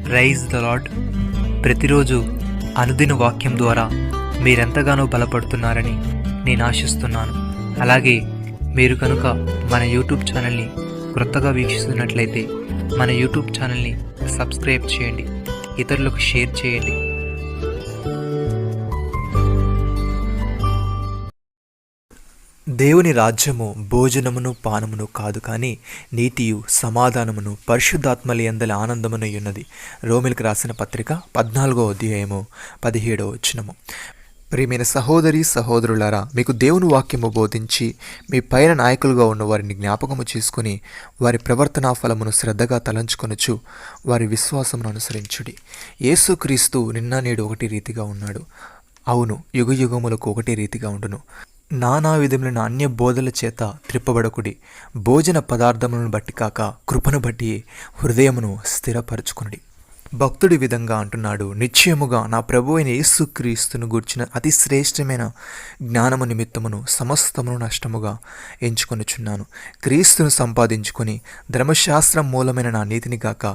Praise the lord. ప్రతిరోజు అనుదిన వాక్యం ద్వారా మీరెంతగానో బలపడుతున్నారని నేను ఆశిస్తున్నాను. అలాగే మీరు కనుక మన యూట్యూబ్ ఛానల్ని క్రొత్తగా వీక్షిస్తున్నట్లయితే మన యూట్యూబ్ ఛానల్ని సబ్స్క్రైబ్ చేయండి, ఇతరులకు షేర్ చేయండి. దేవుని రాజ్యము భోజనమును పానమును కాదు, కానీ నీతియు సమాధానమును పరిశుద్ధాత్మలి యందలి ఆనందమును ఉన్నది. రోమిలకు రాసిన పత్రిక 14వ అధ్యాయము 17వ వచనము. ప్రియమైన సహోదరి సహోదరులారా, మీకు దేవుని వాక్యము బోధించి మీ పైన నాయకులుగా ఉన్న వారిని జ్ఞాపకము చేసుకుని వారి ప్రవర్తనా ఫలమును శ్రద్ధగా తలంచుకొనుచు వారి విశ్వాసమును అనుసరించుడి. యేసుక్రీస్తు నిన్న నేడు ఒకటి రీతిగా ఉన్నాడు. అవును, యుగ యుగములకు ఒకటి రీతిగా ఉండును. నానా విధములైన అన్య బోధల చేత త్రిప్పబడకుడి. భోజన పదార్థములను బట్టి కాక కృపను బట్టి హృదయమును స్థిరపరచుకునుడి. భక్తుడి విధంగా అంటున్నాడు, నిశ్చయముగా నా ప్రభు అయిన యేసుక్రీస్తును గూర్చిన అతి శ్రేష్టమైన జ్ఞానము నిమిత్తమును సమస్తమును నష్టముగా ఎంచుకొనుచున్నాను. క్రీస్తును సంపాదించుకొని ధర్మశాస్త్రం మూలమైన నా నీతిని గాక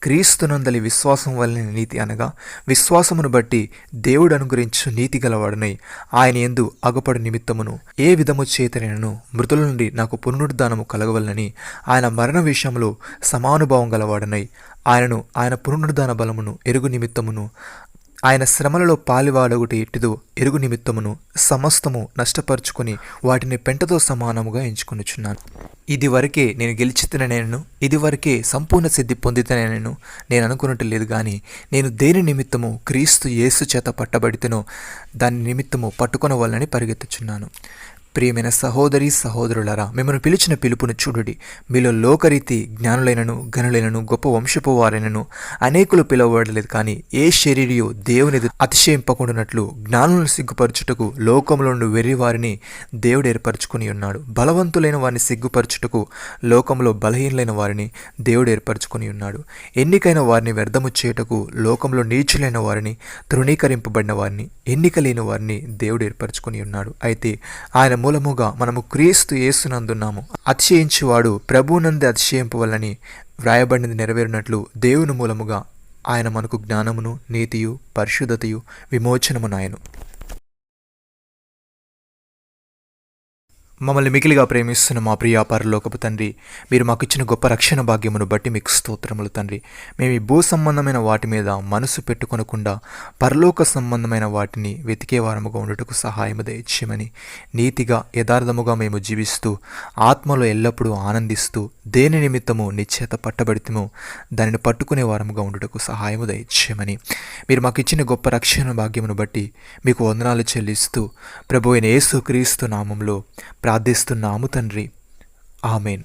క్రీస్తునందలి విశ్వాసం వలన నీతి అనగా విశ్వాసమును బట్టి దేవుడు అనుగ్రహించు నీతి గలవాడనై ఆయన యందు అగపడు నిమిత్తమును ఏ విధము చేతనైనను మృతుల నుండి నాకు పునరుద్ధానము కలగవలనని ఆయన మరణ విషయంలో సమానుభావం గలవాడనై ఆయన పునరుద్ధాన బలమును ఎరుగు నిమిత్తమును ఆయన శ్రమలలో పాలివాడొకటి ఎట్టిదో ఎరుగు నిమిత్తమును సమస్తము నష్టపరుచుకొని వాటిని పెంటతో సమానముగా ఎంచుకొనుచున్నాను. ఇది వరకే నేను గెలిచితేనేను, ఇది వరకే సంపూర్ణ సిద్ధి పొందితేనేను నేను అనుకున్నట్టు లేదు, కానీ నేను దేని నిమిత్తము క్రీస్తు యేసు చేత పట్టబడితేనో దాని నిమిత్తము పట్టుకొనవలనని పరిగెత్తుచున్నాను. ప్రియమైన సహోదరి సహోదరులారా, మిమ్మల్ని పిలిచిన పిలుపును చూడుడి. మీలో లోకరీతి జ్ఞానులైనను గనులైనను గొప్ప వంశపు వారైనను అనేకులు పిలువబడలేదు, కానీ ఏ శరీరియో దేవుని అతిశయింపకుండానట్లు జ్ఞానులను సిగ్గుపరచుటకు లోకంలో నుండి వెర్రి వారిని దేవుడు ఏర్పరచుకుని ఉన్నాడు. బలవంతులైన వారిని సిగ్గుపరచుటకు లోకంలో బలహీనులైన వారిని దేవుడు ఏర్పరచుకుని ఉన్నాడు. ఎన్నికైన వారిని వ్యర్థము చేయుటకు లోకంలో నీచులైన వారిని, తృణీకరింపబడిన వారిని, ఎన్నిక లేని వారిని దేవుడు ఏర్పరచుకుని ఉన్నాడు. అయితే ఆయన మూలముగా మనము క్రీస్తు యేసునందున్నాము. అతిశయించువాడు ప్రభువునందే అతిశయింపవలనని వ్రాయబడినది నెరవేరినట్లు దేవుని మూలముగా ఆయన మనకు జ్ఞానమును నీతియు పరిశుద్ధతయు విమోచనమునాయను. మమ్మల్ని మిగిలిగా ప్రేమిస్తున్న మా ప్రియ పరలోకపు తండ్రి, మీరు మాకు ఇచ్చిన గొప్ప రక్షణ భాగ్యమును బట్టి మీకు స్తోత్రములు తండ్రి. మేము ఈ భూ సంబంధమైన వాటి మీద మనసు పెట్టుకొనకుండా పరలోక సంబంధమైన వాటిని వెతికే వారముగా ఉండుటకు సహాయము దయచేయమని, నీతిగా యథార్థముగా మేము జీవిస్తూ ఆత్మలో ఎల్లప్పుడూ ఆనందిస్తూ దేని నిమిత్తము నిశ్చేత పట్టబడితేమో దానిని పట్టుకునే వారముగా ఉండుటకు సహాయము దయచేయమని, మీరు మాకు ఇచ్చిన గొప్ప రక్షణ భాగ్యమును బట్టి మీకు వందనాలు చెల్లిస్తూ ప్రభువైన యేసుక్రీస్తు నామములో ప్రార్థిస్తున్నాము తండ్రి. ఆమేన్.